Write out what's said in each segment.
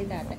இதாட்ட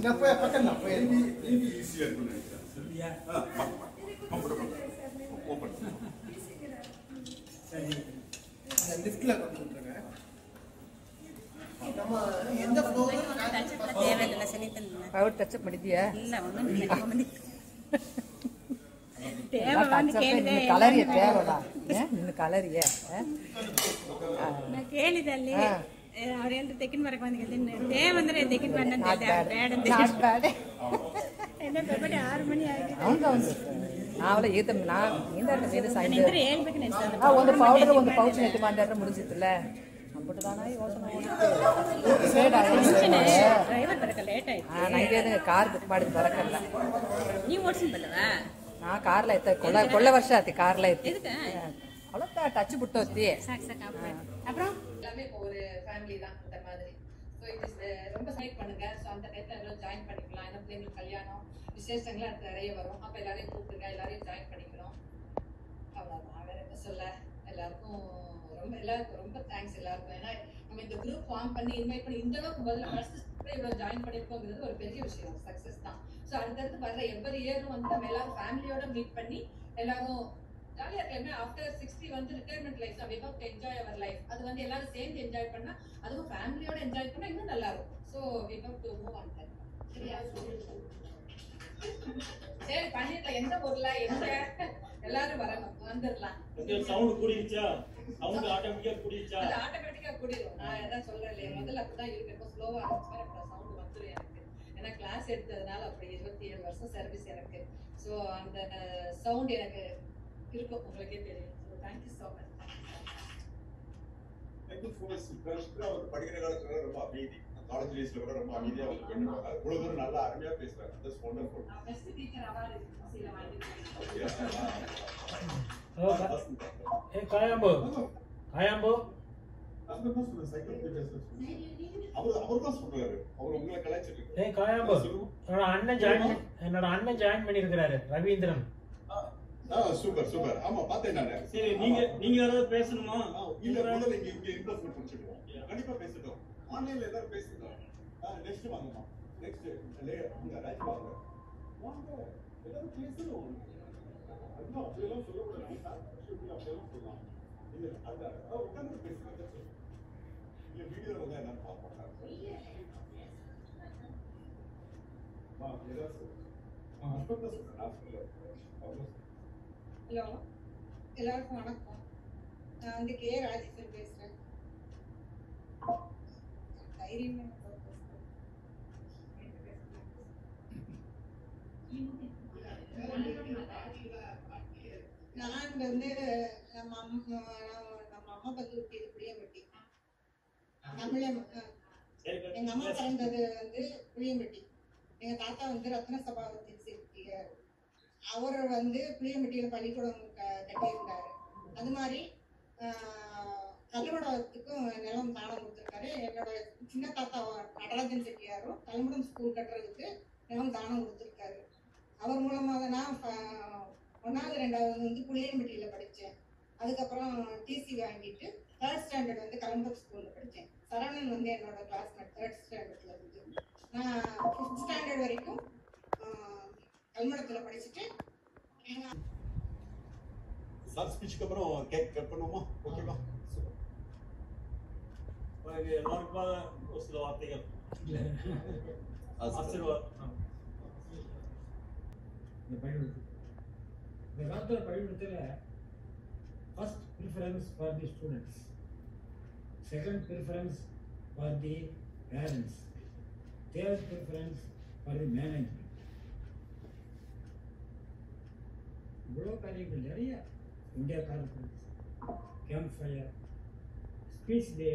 Nggak punya pakai nggak punya. Ini isi aku nih. Ya. Open. Lift lah konstruksinya. Nama எந்த floor தேவையில்லை சொல்லிட்டு பவுட் touch-up பண்ணிட்டியா இல்லை ஒன்றும் தேவைன்னு கேளுதே கலரிய தேவைடா இன்னும் கலரிய நான் கேளுதல்லே ಅವ್ರು ಏನ್ರ ತೆಕ್ಕಿನ ಬರಕ್ಕೆ ಬಂದಿದ್ದೀನಿ ದೇವಂದ್ರೆ ತೆಕ್ಕಿನ ಬಂದಂತೆ ಬೇಡ ಬೇಡ என்ன பெப்படி 6 மணி ஆಗಿದೆ ಹೌದು ನಾವಲ್ಲ ಏತ ನಾ ಇಂದರ ಸೇದ ಸೈಡ್ ಅಂದ್ರೆ ಹೇಳ್ಬೇಕು ನೆನ್ಸ್ತಾ ಒಂದು ಪೌಡರ್ ಒಂದು ಪೌಚ್ ನೆಟ್ಟು ಮಾಡಿದ್ರೆ ಮುಗಿಸಿತ್ತಲ್ಲ ಅಂಬಿಟ್ಟದಾನ ಯೋಚನೆ ಡ್ರೈವರ್ ಬರಕ ಲೇಟ್ ಆಯ್ತು ನನಗೆ ಕಾರ್ ಬುಕ್ ಮಾಡಿದ್ ಬರಕಲ್ಲ ನೀವು ಓಡಿಸಿದ್ಬಲ್ಲವಾ ನಾ ಕಾರ್ಲ ಐತೆ ಕೊಳ್ಳ ವರ್ಷ ಆಯ್ತು ಕಾರ್ಲ ಐತೆ அவ்வளோ டச் விட்டோத்தி அப்புறம் எல்லாமே இப்போ ஒரு ஃபேமிலி தான் இந்த மாதிரி ஸோ இது ரொம்ப சைட் பண்ணுங்க ஸோ அந்த டைத்தில் எல்லாரும் ஜாயின் பண்ணிக்கலாம் ஏன்னா பிள்ளைங்களுக்கு கல்யாணம் விசேஷங்கள்லாம் நிறைய வரும் அப்போ எல்லாரையும் கூப்பிடுங்க எல்லாரையும் ஜாயின் பண்ணிக்கணும் அவ்வளோதான் வேற என்ன சொல்ல எல்லாருக்கும் எல்லாருக்கும் ரொம்ப தேங்க்ஸ் எல்லாருக்கும் ஏன்னா நம்ம இந்த குரூப் ஃபார்ம் பண்ணி இன்வைட் பண்ணி இந்த அளவுக்கு முதல்ல ஃபர்ஸ்ட் இவ்வளோ ஜாயின் பண்ணியிருக்கோங்கிறது ஒரு பெரிய விஷயம் சக்ஸஸ் தான் ஸோ அடுத்தடுத்து வர்ற எவ்வளவு இயரும் வந்து நம்ம எல்லாரும் ஃபேமிலியோட மீட் பண்ணி எல்லாரும் ஜாலியா இருக்க ஆஃப்டர் 60 வந்து retirement life we have to enjoy our life அது வந்து எல்லாரும் சேர்ந்து என்ஜாய் பண்ணா அதுவும் ஃபேமிலியோட என்ஜாய் பண்ணா இன்னும் நல்லா இருக்கும் so we have to move on that சரியா சரி பண்ணிடலாம் எந்த ஊர்ல எங்க எல்லாரும் வரணும் வந்துடலாம் சவுண்ட் கூடிடுச்சா சவுண்ட் ஆட்டோமேட்டிக்கா கூடிடுச்சா அது ஆட்டோமேட்டிக்கா கூடிடும் நான் அதான் சொல்றேன் முதல்ல அப்படிதான் இருக்கு இப்போ ஸ்லோவா இருந்துச்சு அப்புறம் சவுண்ட் வந்துடும் எனக்கு ஏன்னா கிளாஸ் எடுத்ததுனால அப்படி 27 வருஷம் சர்வீஸ் எனக்கு சோ அந்த சவுண்ட் எனக்கு இருக்கும் உங்களுக்கே தெரியும் so thank you so much thank you for அவர் படிக்கிற காலத்துல ரொம்ப அமைதி காலேஜ் டேஸ்ல கூட ரொம்ப அமைதியா வந்து பண்ணுவாங்க அவ்வளவு தூரம் நல்லா அருமையா பேசுறாங்க that's wonderful best teacher award சீல வாங்கிருக்கேன் ஏ காயாம்போ அந்த மாசம் சைக்கிள் பேசுறாரு அவர் தான் சொல்றாரு அவர் உங்களை கலாய்ச்சிட்டு ஏ காயாம்போ என்னோட அண்ணன் ஜாயின் பண்ணிருக்காரு ரவீந்திரன் சூப்பர் ஆமா பார்த்தேன் நானு சரி நீங்க யாராவது பேசணுமா இல்ல முதல்ல இங்க இன்வெஸ்ட்மென்ட் பண்ணிடுவோம் கண்டிப்பா பேசட்டும் ஆன்லைன்ல எல்லாரும் பேசுங்க நெக்ஸ்ட் வாங்கம்மா நெக்ஸ்ட் அங்க ராஜ் வாங்க எல்லாரும் பேசணும் அண்ணா அப்படியெல்லாம் சொல்லக்கூடாது அப்படியெல்லாம் சொல்லலாம் இல்ல அதான் உட்கார்ந்து பேசுங்க இல்ல வீடியோல வந்து என்ன பார்ப்பாங்க ஏதாவது ஹலோ எல்லாருக்கும் வணக்கம் நான் வந்து கே ராஜேஸ்வரி பேசுறேன் தைரியமே நான் வந்து நம்ம அம்மா வந்து புளியம்பட்டி தமிழ எங்க அம்மா பிறந்தது வந்து புளியம்பட்டி எங்க தாத்தா வந்து ரத்ன சபாவத்தின் செட்டியார் அவர் வந்து புளியம்பட்டியில பள்ளிக்கூடம் கட்டியிருந்தாரு அது மாதிரி கல்லுமடத்துக்கும் நிலம் தானம் கொடுத்துருக்காரு என்னோட சின்ன தாத்தா நடராஜன் செட்டியாரும் கல்லுமடம் ஸ்கூல் கட்டுறதுக்கு நிலம் தானம் கொடுத்துருக்காரு அவர் மூலமாக நான் 1வது 2வது வந்து புளியம்பட்டியில் படித்தேன். அதுக்கப்புறம் டிசி வாங்கிட்டு 3rd ஸ்டாண்டர்ட் வந்து கலம்பக் ஸ்கூலில் படித்தேன். சரவணன் வந்து என்னோட கிளாஸ்மேட் 3rd ஸ்டாண்டர்டில் இருந்து. நான் 5th ஸ்டாண்டர்ட் வரைக்கும் கல்மடத்தில் படிச்சுட்டு சார் ஸ்பீச்சுக்கு அப்புறம் கேக் கட் பண்ணுவோமா? ஓகேவா? சூப்பர். எல்லாருக்குமா ஒரு சில வார்த்தைகள் ஆசீர்வாதம். இந்த பள்ளிக்கூடத்தில் இந்த காலத்தில் பள்ளிக்கூடத்தில் first preference for the students, second preference for the parents, third preference for the management. இவ்வளோ காரியங்கள் நிறைய India conference, camp fire, speech day,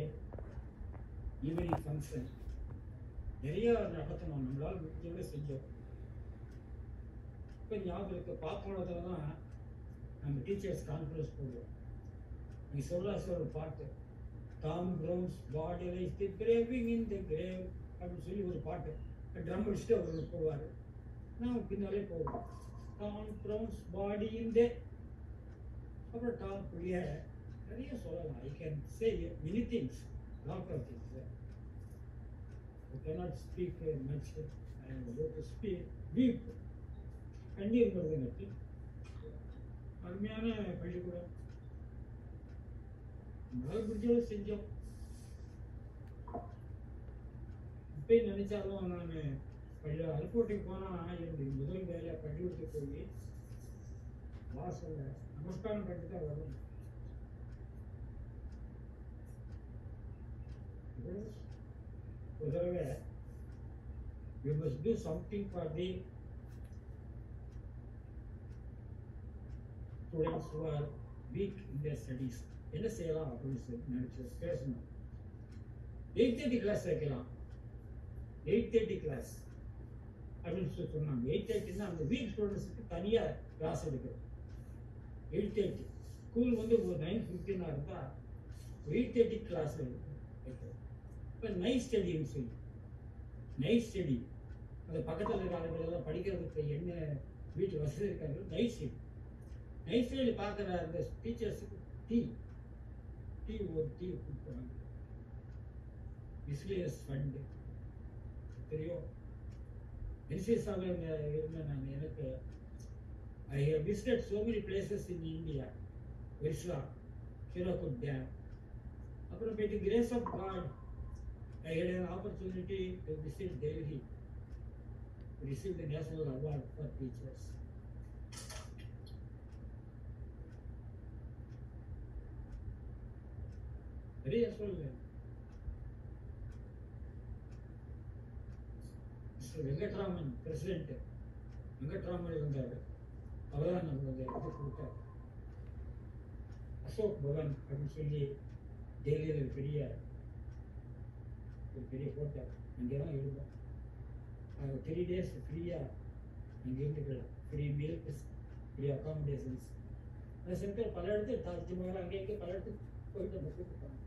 evening function நிறைய நடத்தணும். நம்மளால் முடிஞ்சவரை செஞ்சோம். இப்போ ஞாபகம் இருக்க பாப்போனத்தில் தான் நம்ம டீச்சர்ஸ் கான்ஃபரன்ஸ் போடுவோம். நீ சொல்கிற ஒரு பாட்டு, டாம் ப்ரௌன்ஸ் பாடி லைஸ் தி கிரேவிங் இன் தி கிரேவ் அப்படின்னு சொல்லி ஒரு பாட்டு ட்ரம் அடிச்சுட்டு அவர் போவார். நான் பின்னாலே போவோம். டாம் ப்ரௌன்ஸ் பாடி இன் தே, அப்புறம் டாம் புளிய நிறைய சொல்லலாம். I can say many things, lot of things. I cannot speak much. I am about to speak deep. கண்ணீர் வருது எனக்கு. அருமையான பள்ளிக்கூடம், நம்மளால் முடிஞ்சதை செஞ்சோம். இப்பயும் நினைச்சாலும் நான் அருக்கோட்டைக்கு போனால் என்னுடைய முதல் வேலை பள்ளிக்கூடத்துக்கு போய் வாசல்ல நமஸ்காரம் பண்ணிட்டு தான் வரணும். ஒரு தடவை we must do something for the students who are weak in their studies. என்ன செய்யலாம் அப்படின்னு சொல்லி நினைச்சு பேசணும். 8:30 கிளாஸ் வைக்கலாம், 8:30 கிளாஸ் அப்படின்னு சொல்லி சொன்னாங்க. 8:30 அந்த வீக் ஸ்டூடெண்ட்ஸுக்கு தனியாக கிளாஸ் எடுக்கிறோம். 8:30 ஸ்கூல் வந்து ஒரு 9:15 இருந்தால் 8:30 கிளாஸ் வைக்கிறோம். இப்போ நைட் ஸ்டடின்னு சொல்லி, நைட் ஸ்டடி அந்த பக்கத்தில் இருக்கிற ஆளுகளெல்லாம் படிக்கிறதுக்கு என்ன வீட்டு வசதி இருக்காங்க. நைட் ஸ்டடி, நைட் ஸ்டடி பார்க்குற அந்த டீச்சர்ஸுக்கு டீ ஒரு டீ கொடுக்குறாங்க. மிஸ்லேனியஸ் ஃபண்டு தெரியும். என்சிஎஸ்ஸாக இருந்தேன் நான். எனக்கு I have visited so many places in India. Orissa, Hirakud Dam. அப்புறம் by the grace of God I had an opportunity to visit Delhi to receive the National Award for Teachers. நிறைய சொல்லுவேன். Mister Venkatraman president Venkatraman இருந்தார். அவர் தான் நமக்கு அந்த இது கொடுத்தார். அசோக் பவன் அப்படின்னு சொல்லி டெல்லியில் ஒரு பெரிய ஹோட்டல், அங்கே தான் இருந்தோம். 3 days ஃப்ரீயாக அங்கே இருந்துக்கலாம். Free meals, free accommodations. அந்த சென்டர் பல இடத்துல தாஜ்மஹால் அங்கே இங்கே பல இடத்துக்கு போயிட்டு அந்த கூப்பிட்டாங்க.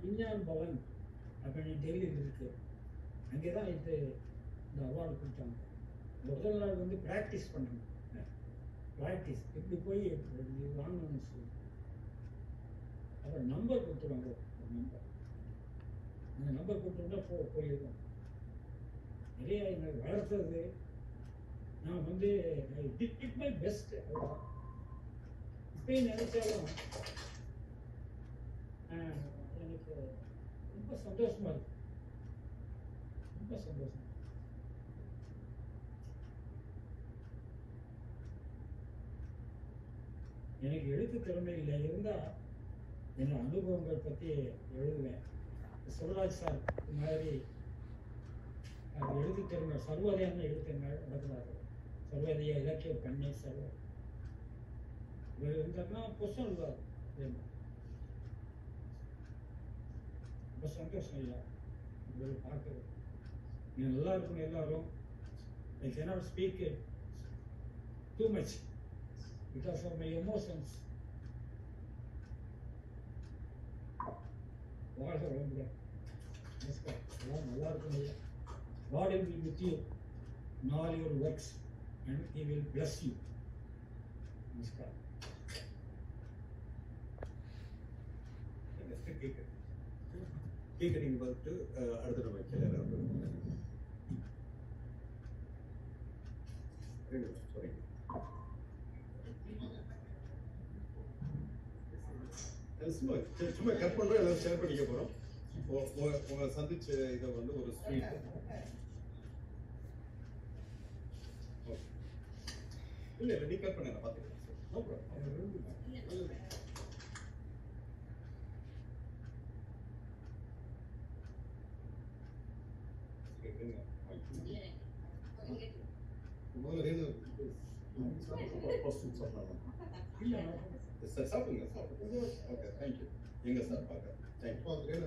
விஞ்ஞான் பவன் அப்படின்னு டெல்லியில் இருக்கு. அங்கே தான் இந்த அவார்டு கொடுத்தாங்க. முதல் நாள் வந்து ப்ராக்டிஸ் பண்ணணும். ப்ராக்டிஸ் இப்படி போய் வாங்கணும்னு சொல்லி அப்புறம் நம்பர் கொடுத்துருவாங்க. நம்பர் அந்த நம்பர் கொடுத்துருந்தா போயிருக்கோம். நிறைய என்னை வளர்த்தது நான் வந்து டிட் மை பெஸ்ட். இப்பயும் நினைச்சாலும் எனக்கு ரொம்ப சந்தோஷமா இருக்கு. ரொம்ப சந்தோஷம். எனக்கு எழுத்து திறமையில் இருந்தால் என் அனுபவங்கள் பற்றி எழுதுவேன். சிவராஜ் சார் மாதிரி எழுத்து திறமை சர்வோதயம் எழுத்து நடக்கிறார்கள். சர்வோதய இலக்கிய கண்ணை சர்வ இருந்தாருன்னா புஸ்தகம் எழுதுவார். ரொம்ப சந்தோஷம் ஐயா உங்களை பார்க்குறது. நீங்கள் நல்லா இருக்கணும் எல்லாரும். ஐ cannot speak too much because of my emotions. வாழ்க வளமுடன். நமஸ்காரம். எல்லாம் நல்லா இருக்கணும் ஐயா. God will be with you in all your works and He will bless you. Namaskar. Cake cutting பார்த்துட்டு அடுத்த நம்ம சாரி சும்மா கட் பண்றோம், எல்லாரும் ஷேர் பண்ணிக்க போறோம். உங்க சந்திச்ச இதை வந்து ஒரு ஸ்வீட் இல்ல நீ கட் பண்ண நான் பாத்துக்கிறேன். No problem. சார் சாப்பிடுங்க சாப்பிடுங்க. Okay thank you. எங்க சார் பார்க்க தேங்க்யூ.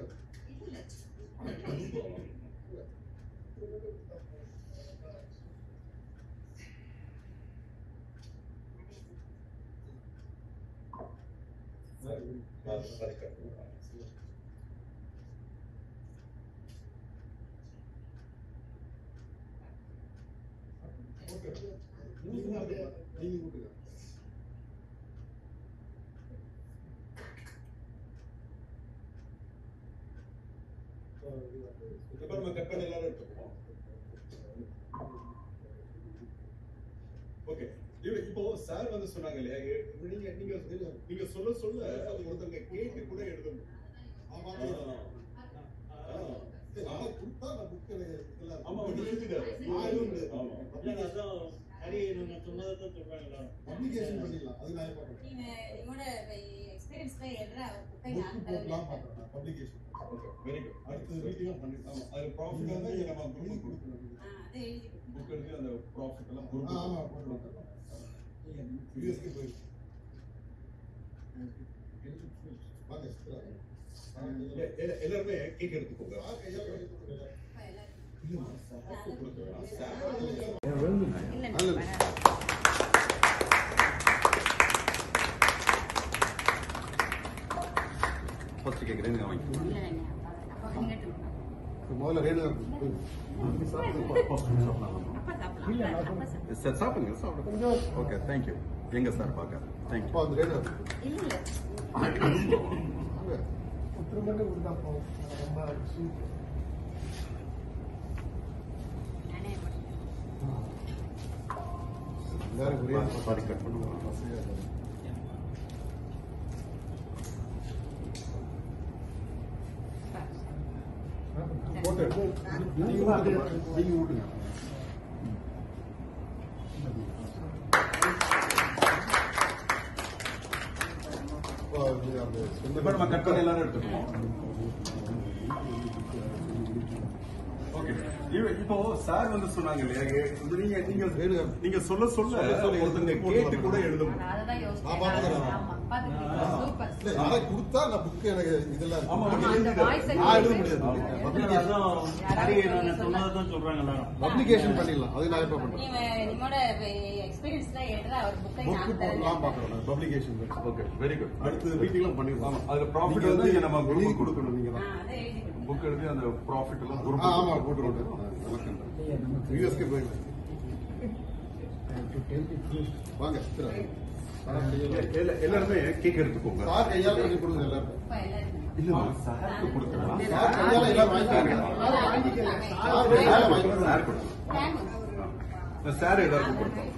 கட் பண்ண எல்லாரும் எடுத்துக்குவோம். ஓகே இப்போ சார் வந்து சொன்னாங்க இல்லையா, நீங்க சொல்ல சொல்ல ஒருத்தங்க கேட்டு கூட எழுதணும். Very good. அடுத்த வீடியோ பண்ணிடலாம். அது ப்ராஃபிட் வந்து நம்ம குரூப் கொடுக்கணும். புக் எடுத்து அந்த ப்ராஃபிட் எல்லாம் குரூப் போடுறோம். யூஎஸ்கே போய் எல்லாருமே கேக் எடுத்துக்கோங்க. ஃபர்ஸ்ட் கேக் ரெண்டு வாங்கி முதல்ல ரெண்டு சார் சாப்பிடுங்க சாப்பிடுங்க. Okay thank you. எங்க சார் பார்க்க தேங்க்யூ. அந்த ரெண்டு சாரி கட் பண்ணுவோம். நீங்க ஊட்டுங்க. நம்ம கட் பண்ண எல்லாரும் எடுத்துக்கோம். ஓகே இப்போ சார் வந்து சொன்னாங்க இல்லையா, நீங்க சொல்ல சொல்ல ஒருத்தங்க கேட்டு கூட எழுதணும். கொடுத்தா நான் புக் எனக்கு இதெல்லாம் எழுத முடியாது. பப்ளிகேஷன் பண்ணிடலாம். அது நான் எப்ப பண்றேன். பப்ளிகேஷன். Okay very good. அடுத்து மீட்டிங்லாம் பண்ணிடலாம். அதுல ப்ராஃபிட் வந்து நம்ம குரூப் கொடுக்கணும். நீங்க தான் புக் எழுதி அந்த ப்ராஃபிட் எல்லாம் குரூப் ஆமா போட்டுருவோம். யூஎஸ்கே போய் வாங்க எல்லாருமே கேக் எடுத்துக்கோங்க. சார் கையால பண்ணி கொடுங்க. எல்லாரும் இல்ல சாருக்கு கொடுக்கலாம். சார் கையால எல்லாரும் வாங்கிட்டாங்க. சார் கையால வாங்கிட்டாங்க. சார் கொடுங்க. சார் எல்லாருக்கும் கொடுத்தோம்.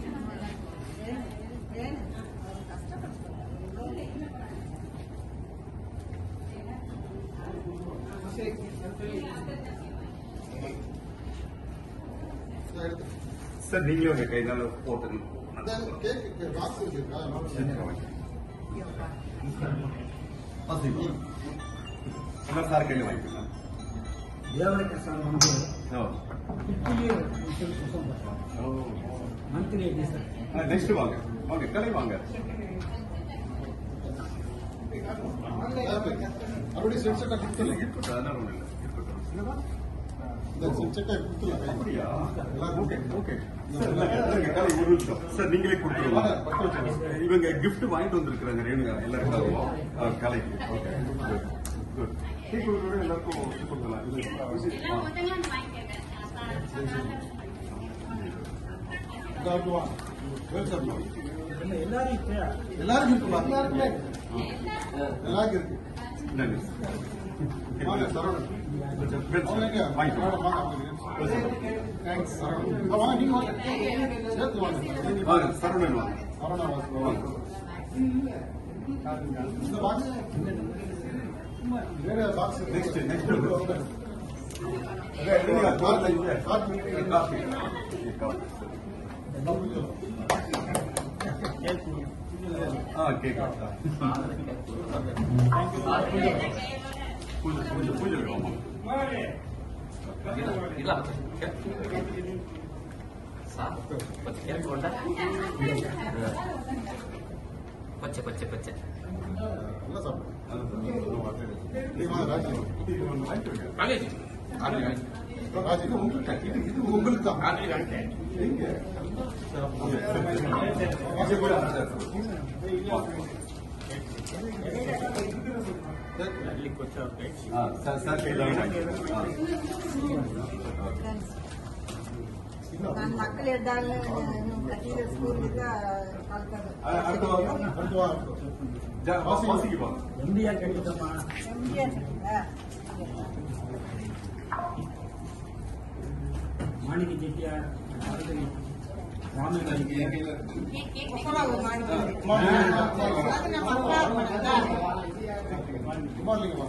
சார் நீங்களே உங்க கைனால போட்டுக்கணும். சார் கையில வாங்கிக்கலாம். நெக்ஸ்ட் வாங்க வாங்க கலை வாங்க. அப்படி செட் இருக்கட்டும். அதனால ஒண்ணு இல்லை இருக்கட்டும். அப்படியா? ஓகே ஓகே சார் நீங்களே கொடுத்துருவாங்க. இவங்க கிஃப்ட் வாங்கிட்டு வந்திருக்கிறாங்க ரேணுகா எல்லாருக்கும் கலைக்கு. Okay good. எல்லாருக்கும் கொடுக்கலாம். எல்லாருக்கும் இருக்குப்பா. எல்லாருக்கும் இருக்கு. வாங்க சரவணன். தேங்க்ஸ் சரவணன். வாங்க நீங்க வாங்க. சேர்த்து வாங்க. வாங்க சரவணன் வாங்க. சரவணன் வாங்க. இந்த பாக்ஸ் வேற பாக்ஸ் நெக்ஸ்ட் உங்களுக்கு தான் ನಾನು ಮಕ್ಕಳು ಇದ್ದಾಗ ಕಟ್ಟಿದ ಸ್ಕೂಲಿಂದ அடுத்த வாரம் வாசிக்கு எம்டிஆர் கிடைக்குதம்மா. மாணிக்க செட்டியார், ராமலிங்க குமார்லிங்கம்மா